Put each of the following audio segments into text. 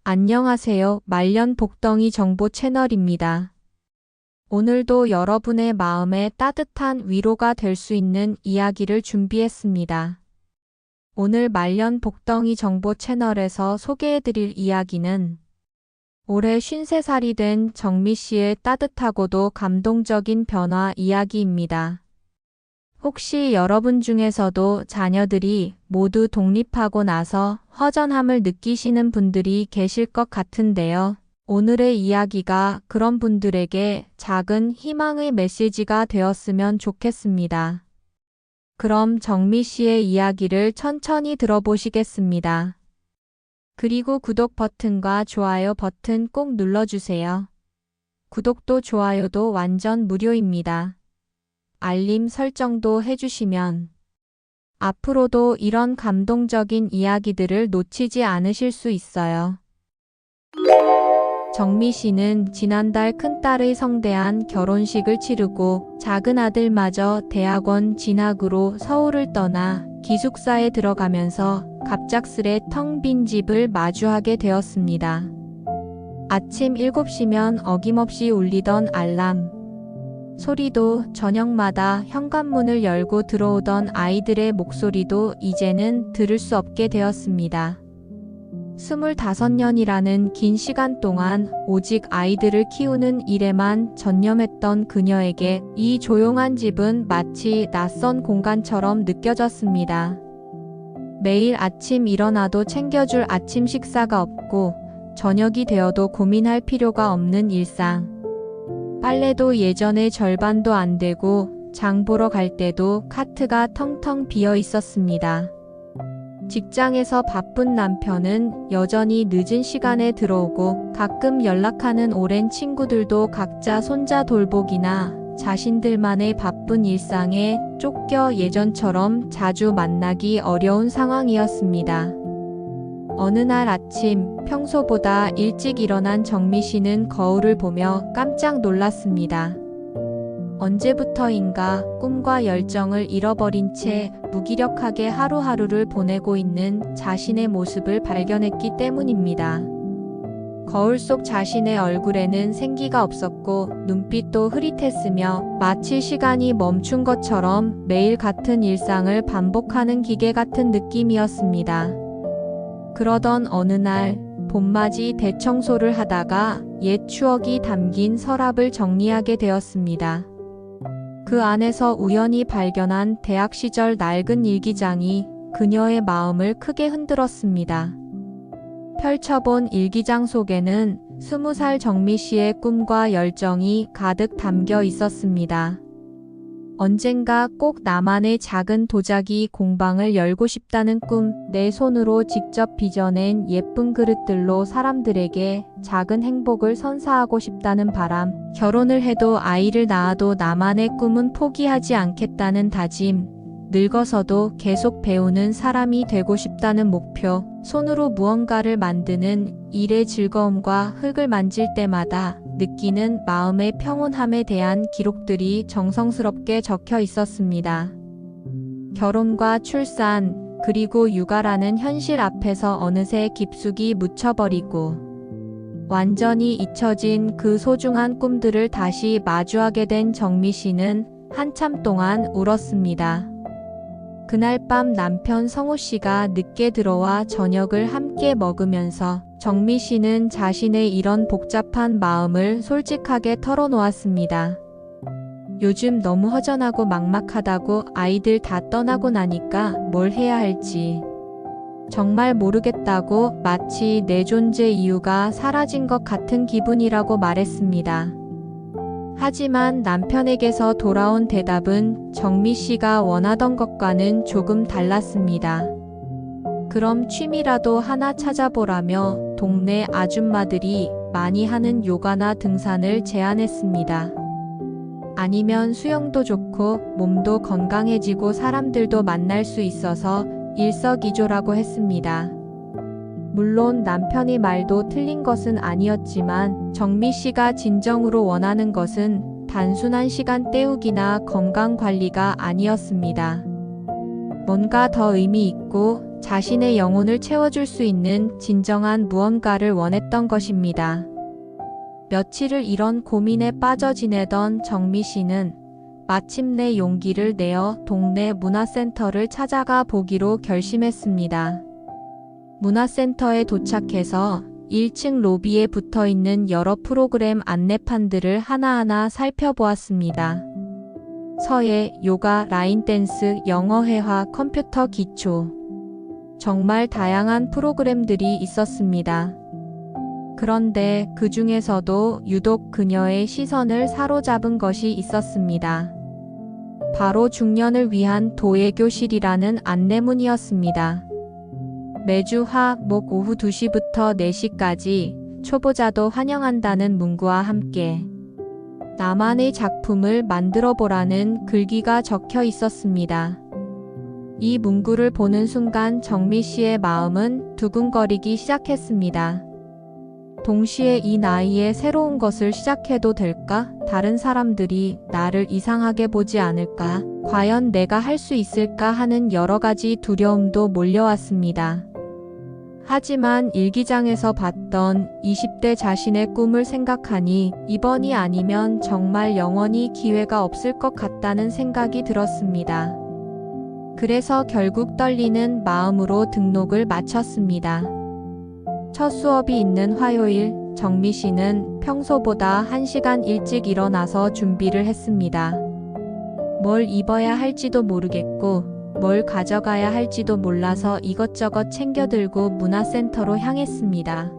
안녕하세요. 말년 복덩이 정보 채널입니다. 오늘도 여러분의 마음에 따뜻한 위로가 될 수 있는 이야기를 준비했습니다. 오늘 말년 복덩이 정보 채널에서 소개해드릴 이야기는 올해 53살이 된 정미 씨의 따뜻하고도 감동적인 변화 이야기입니다. 혹시 여러분 중에서도 자녀들이 모두 독립하고 나서 허전함을 느끼시는 분들이 계실 것 같은데요. 오늘의 이야기가 그런 분들에게 작은 희망의 메시지가 되었으면 좋겠습니다. 그럼 정미 씨의 이야기를 천천히 들어보시겠습니다. 그리고 구독 버튼과 좋아요 버튼 꼭 눌러주세요. 구독도 좋아요도 완전 무료입니다. 알림 설정도 해주시면 앞으로도 이런 감동적인 이야기들을 놓치지 않으실 수 있어요. 정미 씨는 지난달 큰딸의 성대한 결혼식을 치르고 작은 아들마저 대학원 진학으로 서울을 떠나 기숙사에 들어가면서 갑작스레 텅 빈 집을 마주하게 되었습니다. 아침 7시면 어김없이 울리던 알람 소리도 저녁마다 현관문을 열고 들어오던 아이들의 목소리도 이제는 들을 수 없게 되었습니다. 25년이라는 긴 시간 동안 오직 아이들을 키우는 일에만 전념했던 그녀에게 이 조용한 집은 마치 낯선 공간처럼 느껴졌습니다. 매일 아침 일어나도 챙겨줄 아침 식사가 없고 저녁이 되어도 고민할 필요가 없는 일상. 빨래도 예전의 절반도 안 되고 장 보러 갈 때도 카트가 텅텅 비어 있었습니다. 직장에서 바쁜 남편은 여전히 늦은 시간에 들어오고 가끔 연락하는 오랜 친구들도 각자 손자 돌보기나 자신들만의 바쁜 일상에 쫓겨 예전처럼 자주 만나기 어려운 상황이었습니다. 어느 날 아침 평소보다 일찍 일어난 정미 씨는 거울을 보며 깜짝 놀랐습니다. 언제부터인가 꿈과 열정을 잃어버린 채 무기력하게 하루하루를 보내고 있는 자신의 모습을 발견했기 때문입니다. 거울 속 자신의 얼굴에는 생기가 없었고 눈빛도 흐릿했으며 마치 시간이 멈춘 것처럼 매일 같은 일상을 반복하는 기계 같은 느낌이었습니다. 그러던 어느 날 봄맞이 대청소를 하다가 옛 추억이 담긴 서랍을 정리하게 되었습니다. 그 안에서 우연히 발견한 대학 시절 낡은 일기장이 그녀의 마음을 크게 흔들었습니다. 펼쳐본 일기장 속에는 20살 정미 씨의 꿈과 열정이 가득 담겨 있었습니다. 언젠가 꼭 나만의 작은 도자기 공방을 열고 싶다는 꿈, 내 손으로 직접 빚어낸 예쁜 그릇들로 사람들에게 작은 행복을 선사하고 싶다는 바람, 결혼을 해도 아이를 낳아도 나만의 꿈은 포기하지 않겠다는 다짐, 늙어서도 계속 배우는 사람이 되고 싶다는 목표, 손으로 무언가를 만드는 일의 즐거움과 흙을 만질 때마다 느끼는 마음의 평온함에 대한 기록들이 정성스럽게 적혀 있었습니다. 결혼과 출산, 그리고 육아라는 현실 앞에서 어느새 깊숙이 묻혀버리고 완전히 잊혀진 그 소중한 꿈들을 다시 마주하게 된 정미 씨는 한참 동안 울었습니다. 그날 밤 남편 성호 씨가 늦게 들어와 저녁을 함께 먹으면서 정미 씨는 자신의 이런 복잡한 마음을 솔직하게 털어놓았습니다. 요즘 너무 허전하고 막막하다고 아이들 다 떠나고 나니까 뭘 해야 할지 정말 모르겠다고 마치 내 존재 이유가 사라진 것 같은 기분이라고 말했습니다. 하지만 남편에게서 돌아온 대답은 정미 씨가 원하던 것과는 조금 달랐습니다. 그럼 취미라도 하나 찾아보라며 동네 아줌마들이 많이 하는 요가나 등산을 제안했습니다. 아니면 수영도 좋고 몸도 건강해지고 사람들도 만날 수 있어서 일석이조라고 했습니다. 물론 남편의 말도 틀린 것은 아니었지만 정미 씨가 진정으로 원하는 것은 단순한 시간 때우기나 건강 관리가 아니었습니다. 뭔가 더 의미 있고 자신의 영혼을 채워줄 수 있는 진정한 무언가를 원했던 것입니다. 며칠을 이런 고민에 빠져 지내던 정미 씨는 마침내 용기를 내어 동네 문화센터를 찾아가 보기로 결심했습니다. 문화센터에 도착해서 1층 로비에 붙어 있는 여러 프로그램 안내판들을 하나하나 살펴보았습니다. 서예, 요가, 라인 댄스, 영어 회화, 컴퓨터 기초. 정말 다양한 프로그램들이 있었습니다. 그런데 그 중에서도 유독 그녀의 시선을 사로잡은 것이 있었습니다. 바로 중년을 위한 도예교실이라는 안내문이었습니다. 매주 화, 목 오후 2시부터 4시까지 초보자도 환영한다는 문구와 함께 나만의 작품을 만들어 보라는 글귀가 적혀 있었습니다. 이 문구를 보는 순간 정미 씨의 마음은 두근거리기 시작했습니다. 동시에 이 나이에 새로운 것을 시작해도 될까? 다른 사람들이 나를 이상하게 보지 않을까? 과연 내가 할 수 있을까? 하는 여러 가지 두려움도 몰려왔습니다. 하지만 일기장에서 봤던 20대 자신의 꿈을 생각하니 이번이 아니면 정말 영원히 기회가 없을 것 같다는 생각이 들었습니다. 그래서 결국 떨리는 마음으로 등록을 마쳤습니다. 첫 수업이 있는 화요일, 정미 씨는 평소보다 1시간 일찍 일어나서 준비를 했습니다. 뭘 입어야 할지도 모르겠고 뭘 가져가야 할지도 몰라서 이것저것 챙겨 들고 문화센터로 향했습니다.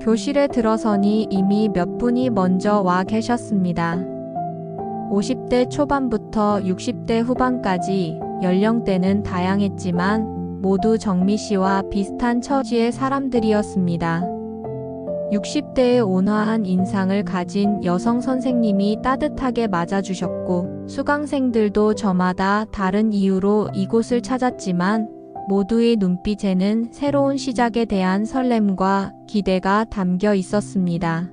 교실에 들어서니 이미 몇 분이 먼저 와 계셨습니다. 50대 초반부터 60대 후반까지 연령대는 다양했지만 모두 정미 씨와 비슷한 처지의 사람들이었습니다. 60대의 온화한 인상을 가진 여성 선생님이 따뜻하게 맞아주셨고 수강생들도 저마다 다른 이유로 이곳을 찾았지만 모두의 눈빛에는 새로운 시작에 대한 설렘과 기대가 담겨 있었습니다.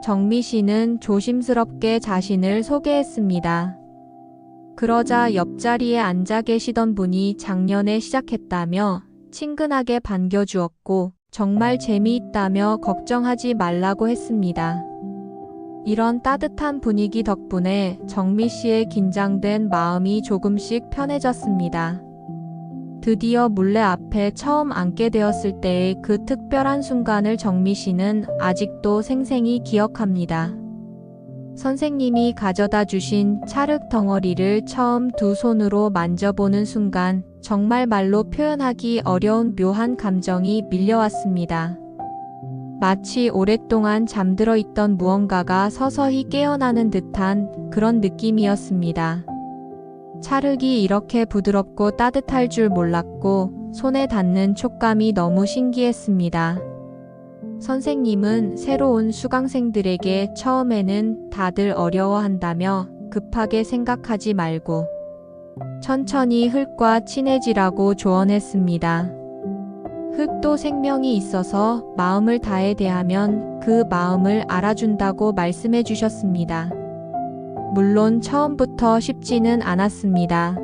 정미 씨는 조심스럽게 자신을 소개했습니다. 그러자 옆자리에 앉아 계시던 분이 작년에 시작했다며 친근하게 반겨주었고 정말 재미있다며 걱정하지 말라고 했습니다. 이런 따뜻한 분위기 덕분에 정미 씨의 긴장된 마음이 조금씩 편해졌습니다. 드디어 물레 앞에 처음 앉게 되었을 때의 그 특별한 순간을 정미 씨는 아직도 생생히 기억합니다. 선생님이 가져다 주신 찰흙 덩어리를 처음 두 손으로 만져보는 순간 정말 말로 표현하기 어려운 묘한 감정이 밀려왔습니다. 마치 오랫동안 잠들어 있던 무언가가 서서히 깨어나는 듯한 그런 느낌이었습니다. 찰흙이 이렇게 부드럽고 따뜻할 줄 몰랐고 손에 닿는 촉감이 너무 신기했습니다. 선생님은 새로운 수강생들에게 처음에는 다들 어려워한다며 급하게 생각하지 말고 천천히 흙과 친해지라고 조언했습니다. 흙도 생명이 있어서 마음을 다해 대하면 그 마음을 알아준다고 말씀해 주셨습니다. 물론 처음부터 쉽지는 않았습니다.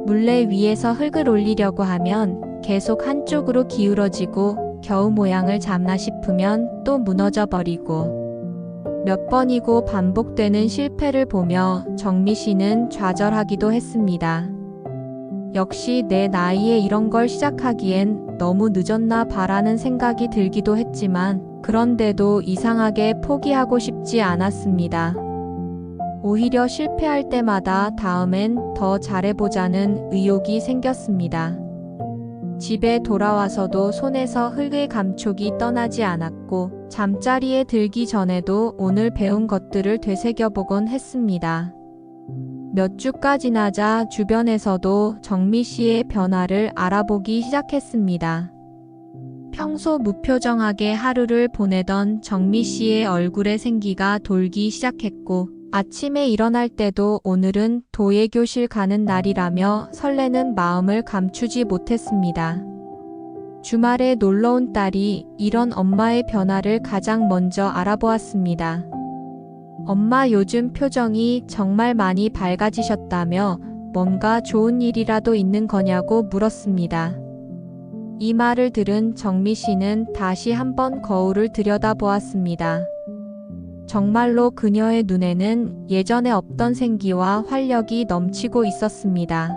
물레 위에서 흙을 올리려고 하면 계속 한쪽으로 기울어지고 겨우 모양을 잡나 싶으면 또 무너져 버리고 몇 번이고 반복되는 실패를 보며 정미 씨는 좌절하기도 했습니다. 역시 내 나이에 이런 걸 시작하기엔 너무 늦었나 봐라는 생각이 들기도 했지만 그런데도 이상하게 포기하고 싶지 않았습니다. 오히려 실패할 때마다 다음엔 더 잘해보자는 의욕이 생겼습니다. 집에 돌아와서도 손에서 흙의 감촉이 떠나지 않았고 잠자리에 들기 전에도 오늘 배운 것들을 되새겨보곤 했습니다. 몇 주가 지나자 주변에서도 정미 씨의 변화를 알아보기 시작했습니다. 평소 무표정하게 하루를 보내던 정미 씨의 얼굴에 생기가 돌기 시작했고 아침에 일어날 때도 오늘은 도예교실 가는 날이라며 설레는 마음을 감추지 못했습니다. 주말에 놀러온 딸이 이런 엄마의 변화를 가장 먼저 알아보았습니다. 엄마 요즘 표정이 정말 많이 밝아지셨다며 뭔가 좋은 일이라도 있는 거냐고 물었습니다. 이 말을 들은 정미 씨는 다시 한번 거울을 들여다보았습니다. 정말로 그녀의 눈에는 예전에 없던 생기와 활력이 넘치고 있었습니다.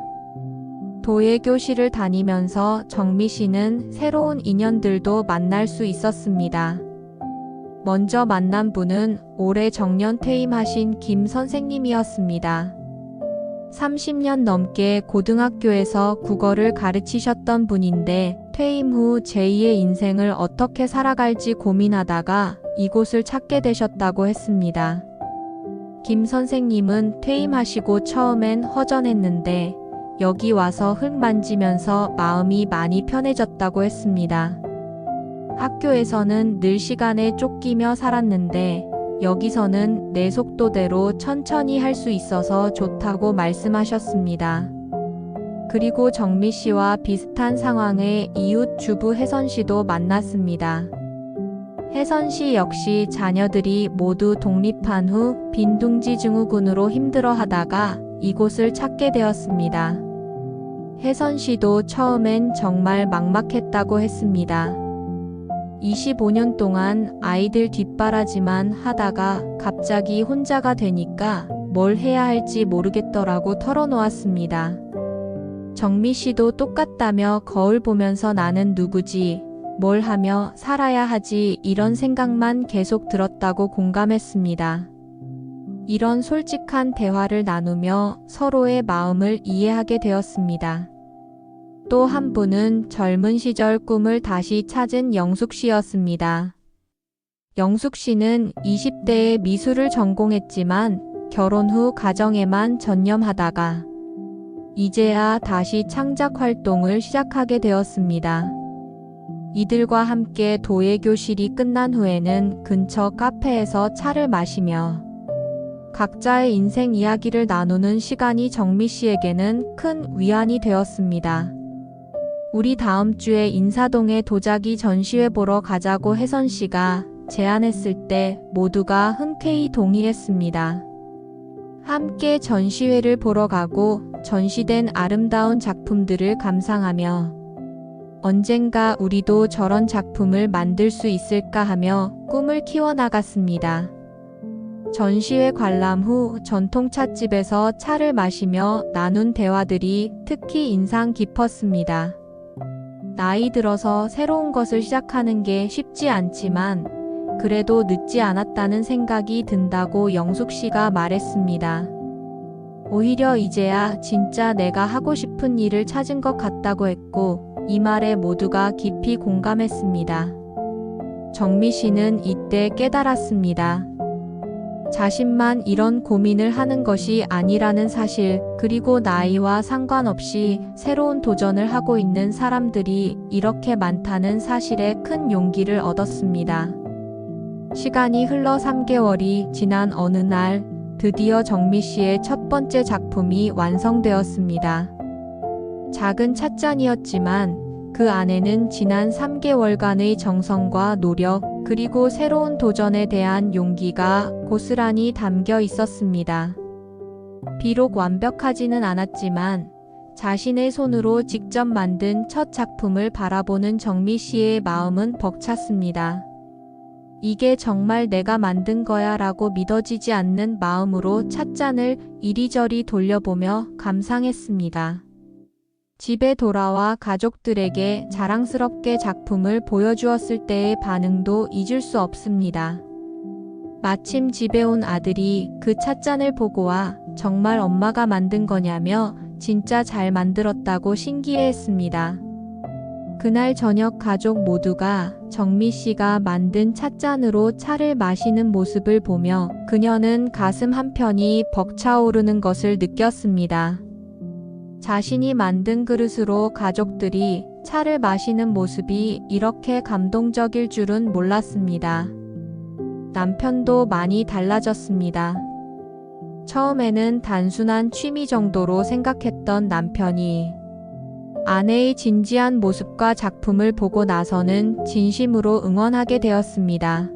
도예교실을 다니면서 정미 씨는 새로운 인연들도 만날 수 있었습니다. 먼저 만난 분은 올해 정년 퇴임하신 김 선생님이었습니다. 30년 넘게 고등학교에서 국어를 가르치셨던 분인데 퇴임 후 제2의 인생을 어떻게 살아갈지 고민하다가 이곳을 찾게 되셨다고 했습니다. 김 선생님은 퇴임하시고 처음엔 허전했는데 여기 와서 흙 만지면서 마음이 많이 편해졌다고 했습니다. 학교에서는 늘 시간에 쫓기며 살았는데 여기서는 내 속도대로 천천히 할 수 있어서 좋다고 말씀하셨습니다. 그리고 정미 씨와 비슷한 상황의 이웃 주부 혜선 씨도 만났습니다. 혜선 씨 역시 자녀들이 모두 독립한 후 빈둥지 증후군으로 힘들어하다가 이곳을 찾게 되었습니다. 혜선 씨도 처음엔 정말 막막했다고 했습니다. 25년 동안 아이들 뒷바라지만 하다가 갑자기 혼자가 되니까 뭘 해야 할지 모르겠더라고 털어놓았습니다. 정미 씨도 똑같다며 거울 보면서 나는 누구지, 뭘 하며 살아야 하지 이런 생각만 계속 들었다고 공감했습니다. 이런 솔직한 대화를 나누며 서로의 마음을 이해하게 되었습니다. 또 한 분은 젊은 시절 꿈을 다시 찾은 영숙 씨였습니다. 영숙 씨는 20대에 미술을 전공했지만 결혼 후 가정에만 전념하다가 이제야 다시 창작 활동을 시작하게 되었습니다. 이들과 함께 도예교실이 끝난 후에는 근처 카페에서 차를 마시며 각자의 인생 이야기를 나누는 시간이 정미 씨에게는 큰 위안이 되었습니다. 우리 다음 주에 인사동에 도자기 전시회 보러 가자고 혜선 씨가 제안했을 때 모두가 흔쾌히 동의했습니다. 함께 전시회를 보러 가고 전시된 아름다운 작품들을 감상하며 언젠가 우리도 저런 작품을 만들 수 있을까 하며 꿈을 키워나갔습니다. 전시회 관람 후 전통찻집에서 차를 마시며 나눈 대화들이 특히 인상 깊었습니다. 나이 들어서 새로운 것을 시작하는 게 쉽지 않지만 그래도 늦지 않았다는 생각이 든다고 영숙 씨가 말했습니다. 오히려 이제야 진짜 내가 하고 싶은 일을 찾은 것 같다고 했고 이 말에 모두가 깊이 공감했습니다. 정미 씨는 이때 깨달았습니다. 자신만 이런 고민을 하는 것이 아니라는 사실, 그리고 나이와 상관없이 새로운 도전을 하고 있는 사람들이 이렇게 많다는 사실에 큰 용기를 얻었습니다. 시간이 흘러 3개월이 지난 어느 날 드디어 정미 씨의 첫 번째 작품이 완성되었습니다. 작은 찻잔이었지만 그 안에는 지난 3개월간의 정성과 노력, 그리고 새로운 도전에 대한 용기가 고스란히 담겨 있었습니다. 비록 완벽하지는 않았지만 자신의 손으로 직접 만든 첫 작품을 바라보는 정미 씨의 마음은 벅찼습니다. 이게 정말 내가 만든 거야 라고 믿어지지 않는 마음으로 찻잔을 이리저리 돌려보며 감상했습니다. 집에 돌아와 가족들에게 자랑스럽게 작품을 보여주었을 때의 반응도 잊을 수 없습니다. 마침 집에 온 아들이 그 찻잔을 보고 와 정말 엄마가 만든 거냐며 진짜 잘 만들었다고 신기해했습니다. 그날 저녁 가족 모두가 정미 씨가 만든 찻잔으로 차를 마시는 모습을 보며 그녀는 가슴 한편이 벅차오르는 것을 느꼈습니다. 자신이 만든 그릇으로 가족들이 차를 마시는 모습이 이렇게 감동적일 줄은 몰랐습니다. 남편도 많이 달라졌습니다. 처음에는 단순한 취미 정도로 생각했던 남편이 아내의 진지한 모습과 작품을 보고 나서는 진심으로 응원하게 되었습니다.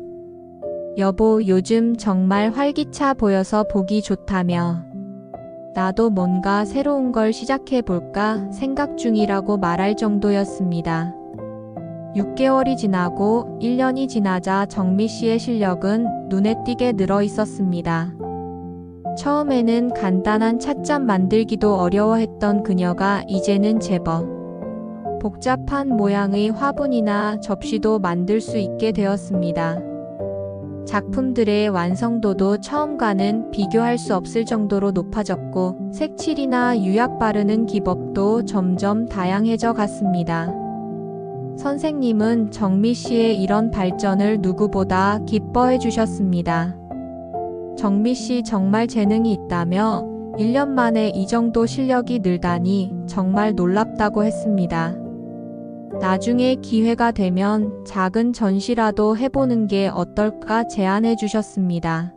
여보, 요즘 정말 활기차 보여서 보기 좋다며 나도 뭔가 새로운 걸 시작해볼까 생각 중이라고 말할 정도였습니다. 6개월이 지나고 1년이 지나자 정미 씨의 실력은 눈에 띄게 늘어 있었습니다. 처음에는 간단한 찻잔 만들기도 어려워했던 그녀가 이제는 제법 복잡한 모양의 화분이나 접시도 만들 수 있게 되었습니다. 작품들의 완성도도 처음과는 비교할 수 없을 정도로 높아졌고 색칠이나 유약 바르는 기법도 점점 다양해져 갔습니다. 선생님은 정미 씨의 이런 발전을 누구보다 기뻐해 주셨습니다. 정미 씨 정말 재능이 있다며 1년 만에 이 정도 실력이 늘다니 정말 놀랍다고 했습니다. 나중에 기회가 되면 작은 전시라도 해보는 게 어떨까 제안해 주셨습니다.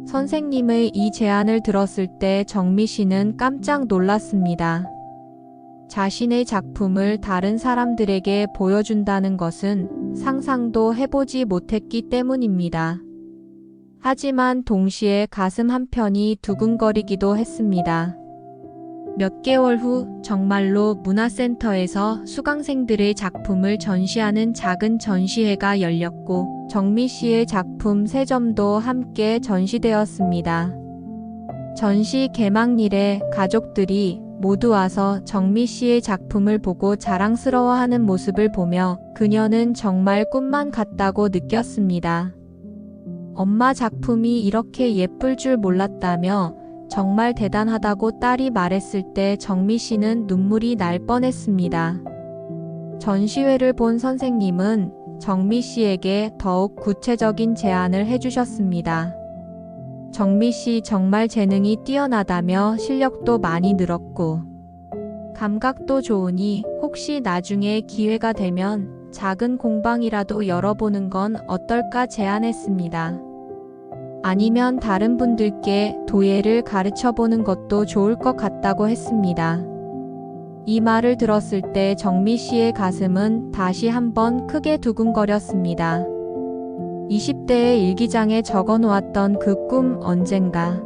선생님의 이 제안을 들었을 때 정미 씨는 깜짝 놀랐습니다. 자신의 작품을 다른 사람들에게 보여준다는 것은 상상도 해보지 못했기 때문입니다. 하지만 동시에 가슴 한편이 두근거리기도 했습니다. 몇 개월 후 정말로 문화센터에서 수강생들의 작품을 전시하는 작은 전시회가 열렸고 정미 씨의 작품 3점도 함께 전시되었습니다. 전시 개막일에 가족들이 모두 와서 정미 씨의 작품을 보고 자랑스러워하는 모습을 보며 그녀는 정말 꿈만 같다고 느꼈습니다. 엄마 작품이 이렇게 예쁠 줄 몰랐다며 정말 대단하다고 딸이 말했을 때 정미 씨는 눈물이 날 뻔했습니다. 전시회를 본 선생님은 정미 씨에게 더욱 구체적인 제안을 해주셨습니다. 정미 씨 정말 재능이 뛰어나다며 실력도 많이 늘었고 감각도 좋으니 혹시 나중에 기회가 되면 작은 공방이라도 열어보는 건 어떨까 제안했습니다. 아니면 다른 분들께 도예를 가르쳐보는 것도 좋을 것 같다고 했습니다. 이 말을 들었을 때 정미 씨의 가슴은 다시 한번 크게 두근거렸습니다. 20대의 일기장에 적어놓았던 그 꿈 언젠가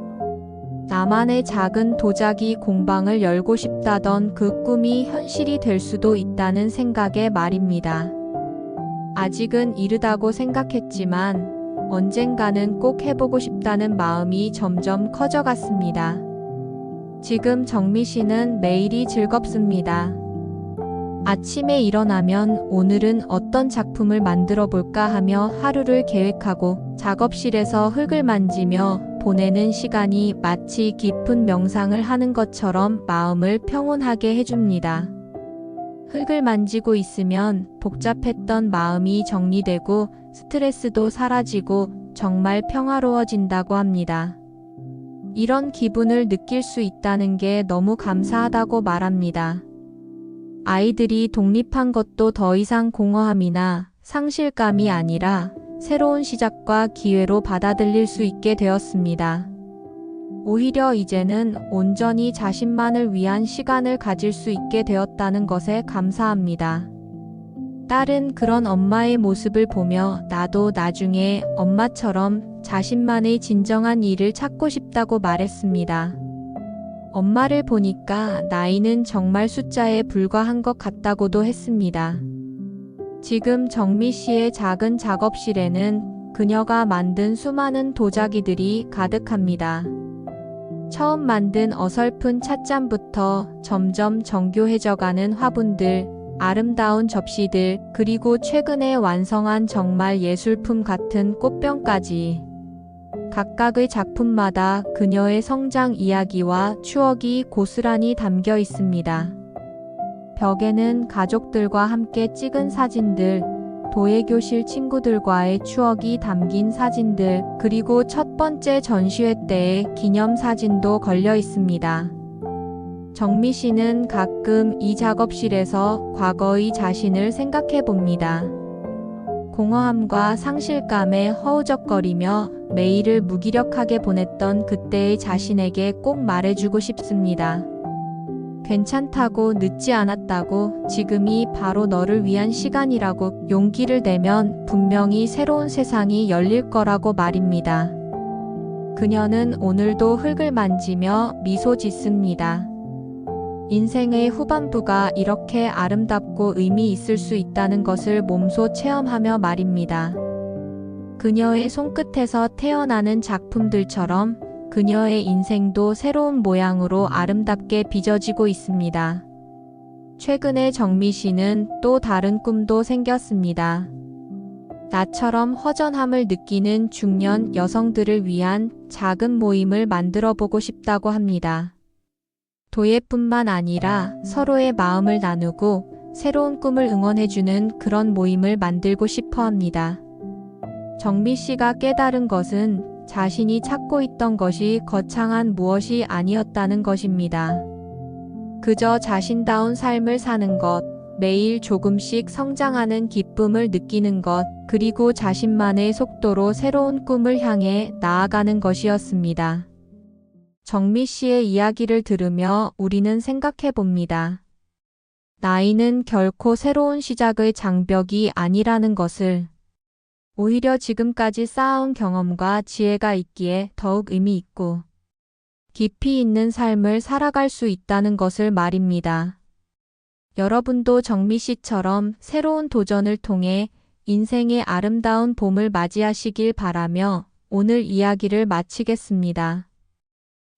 나만의 작은 도자기 공방을 열고 싶다던 그 꿈이 현실이 될 수도 있다는 생각에 말입니다. 아직은 이르다고 생각했지만 언젠가는 꼭 해보고 싶다는 마음이 점점 커져갔습니다. 지금 정미 씨는 매일이 즐겁습니다. 아침에 일어나면 오늘은 어떤 작품을 만들어 볼까 하며 하루를 계획하고 작업실에서 흙을 만지며 보내는 시간이 마치 깊은 명상을 하는 것처럼 마음을 평온하게 해줍니다. 흙을 만지고 있으면 복잡했던 마음이 정리되고 스트레스도 사라지고 정말 평화로워진다고 합니다. 이런 기분을 느낄 수 있다는 게 너무 감사하다고 말합니다. 아이들이 독립한 것도 더 이상 공허함이나 상실감이 아니라 새로운 시작과 기회로 받아들일 수 있게 되었습니다. 오히려 이제는 온전히 자신만을 위한 시간을 가질 수 있게 되었다는 것에 감사합니다. 딸은 그런 엄마의 모습을 보며 나도 나중에 엄마처럼 자신만의 진정한 일을 찾고 싶다고 말했습니다. 엄마를 보니까 나이는 정말 숫자에 불과한 것 같다고도 했습니다. 지금 정미 씨의 작은 작업실에는 그녀가 만든 수많은 도자기들이 가득합니다. 처음 만든 어설픈 찻잔부터 점점 정교해져가는 화분들, 아름다운 접시들, 그리고 최근에 완성한 정말 예술품 같은 꽃병까지. 각각의 작품마다 그녀의 성장 이야기와 추억이 고스란히 담겨 있습니다. 벽에는 가족들과 함께 찍은 사진들, 도예교실 친구들과의 추억이 담긴 사진들, 그리고 첫 번째 전시회 때의 기념사진도 걸려 있습니다. 정미 씨는 가끔 이 작업실에서 과거의 자신을 생각해 봅니다. 공허함과 상실감에 허우적거리며 매일을 무기력하게 보냈던 그때의 자신에게 꼭 말해주고 싶습니다. 괜찮다고, 늦지 않았다고, 지금이 바로 너를 위한 시간이라고. 용기를 내면 분명히 새로운 세상이 열릴 거라고 말입니다. 그녀는 오늘도 흙을 만지며 미소 짓습니다. 인생의 후반부가 이렇게 아름답고 의미 있을 수 있다는 것을 몸소 체험하며 말입니다. 그녀의 손끝에서 태어나는 작품들처럼 그녀의 인생도 새로운 모양으로 아름답게 빚어지고 있습니다. 최근에 정미 씨는 또 다른 꿈도 생겼습니다. 나처럼 허전함을 느끼는 중년 여성들을 위한 작은 모임을 만들어 보고 싶다고 합니다. 도예뿐만 아니라 서로의 마음을 나누고 새로운 꿈을 응원해주는 그런 모임을 만들고 싶어 합니다. 정미 씨가 깨달은 것은 자신이 찾고 있던 것이 거창한 무엇이 아니었다는 것입니다. 그저 자신다운 삶을 사는 것, 매일 조금씩 성장하는 기쁨을 느끼는 것, 그리고 자신만의 속도로 새로운 꿈을 향해 나아가는 것이었습니다. 정미 씨의 이야기를 들으며 우리는 생각해 봅니다. 나이는 결코 새로운 시작의 장벽이 아니라는 것을, 오히려 지금까지 쌓아온 경험과 지혜가 있기에 더욱 의미 있고 깊이 있는 삶을 살아갈 수 있다는 것을 말입니다. 여러분도 정미 씨처럼 새로운 도전을 통해 인생의 아름다운 봄을 맞이하시길 바라며 오늘 이야기를 마치겠습니다.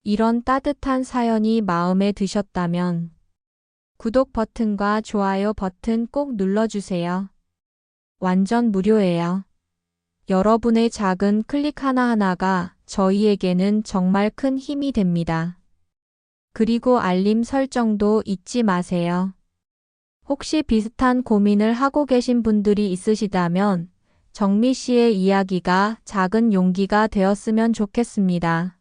이런 따뜻한 사연이 마음에 드셨다면 구독 버튼과 좋아요 버튼 꼭 눌러주세요. 완전 무료예요. 여러분의 작은 클릭 하나하나가 저희에게는 정말 큰 힘이 됩니다. 그리고 알림 설정도 잊지 마세요. 혹시 비슷한 고민을 하고 계신 분들이 있으시다면 정미 씨의 이야기가 작은 용기가 되었으면 좋겠습니다.